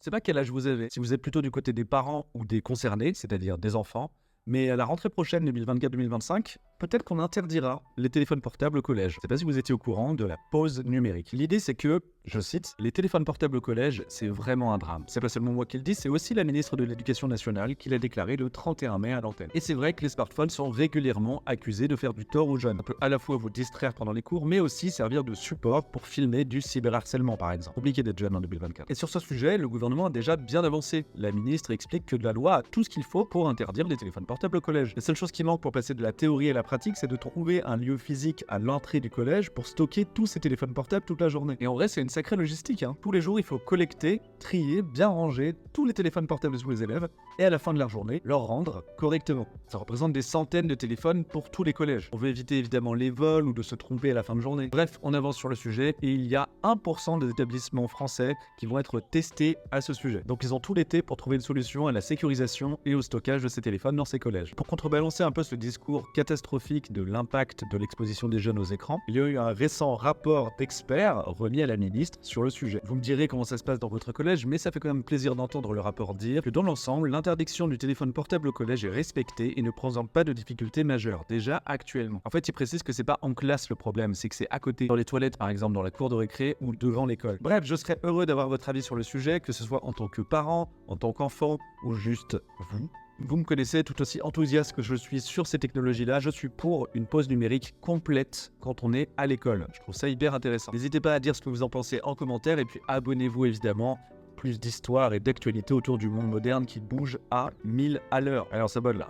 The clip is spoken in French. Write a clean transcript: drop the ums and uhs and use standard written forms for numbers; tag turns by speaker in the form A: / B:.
A: sais pas quel âge vous avez, si vous êtes plutôt du côté des parents ou des concernés, c'est-à-dire des enfants, mais à la rentrée prochaine 2024-2025, peut-être qu'on interdira les téléphones portables au collège. Je sais pas si vous étiez au courant de la pause numérique. L'idée c'est que, je cite, les téléphones portables au collège, c'est vraiment un drame. C'est pas seulement moi qui le dis, c'est aussi la ministre de l'Éducation nationale qui l'a déclaré le 31 mai à l'antenne. Et c'est vrai que les smartphones sont régulièrement accusés de faire du tort aux jeunes. Ça peut à la fois vous distraire pendant les cours, mais aussi servir de support pour filmer du cyberharcèlement par exemple. Compliqué d'être jeune en 2024. Et sur ce sujet, le gouvernement a déjà bien avancé. La ministre explique que la loi a tout ce qu'il faut pour interdire les téléphones portables au collège. La seule chose qui manque pour passer de la théorie à la pratique, c'est de trouver un lieu physique à l'entrée du collège pour stocker tous ces téléphones portables toute la journée. Et en vrai, c'est une sacrée logistique, hein. Tous les jours, il faut collecter, trier, bien ranger tous les téléphones portables de tous les élèves et à la fin de la journée, leur rendre correctement. Ça représente des centaines de téléphones pour tous les collèges. On veut éviter évidemment les vols ou de se tromper à la fin de journée. Bref, on avance sur le sujet et il y a 1% des établissements français qui vont être testés à ce sujet. Donc ils ont tout l'été pour trouver une solution à la sécurisation et au stockage de ces téléphones dans ces collèges. Pour contrebalancer un peu ce discours catastrophique de l'impact de l'exposition des jeunes aux écrans, il y a eu un récent rapport d'experts remis à la ministre sur le sujet. Vous me direz comment ça se passe dans votre collège, mais ça fait quand même plaisir d'entendre le rapport dire que dans l'ensemble, l'interdiction du téléphone portable au collège est respectée et ne présente pas de difficultés majeures, déjà actuellement. En fait, il précise que c'est pas en classe le problème, c'est que c'est à côté, dans les toilettes par exemple, dans la cour de récré ou devant l'école. Bref, je serais heureux d'avoir votre avis sur le sujet, que ce soit en tant que parent, en tant qu'enfant ou juste vous. Vous me connaissez, tout aussi enthousiaste que je suis sur ces technologies-là, je suis pour une pause numérique complète quand on est à l'école. Je trouve ça hyper intéressant. N'hésitez pas à dire ce que vous en pensez en commentaire et puis abonnez-vous évidemment. Plus d'histoire et d'actualité autour du monde moderne qui bouge à 1000 à l'heure. Alors, ça s'abonne là.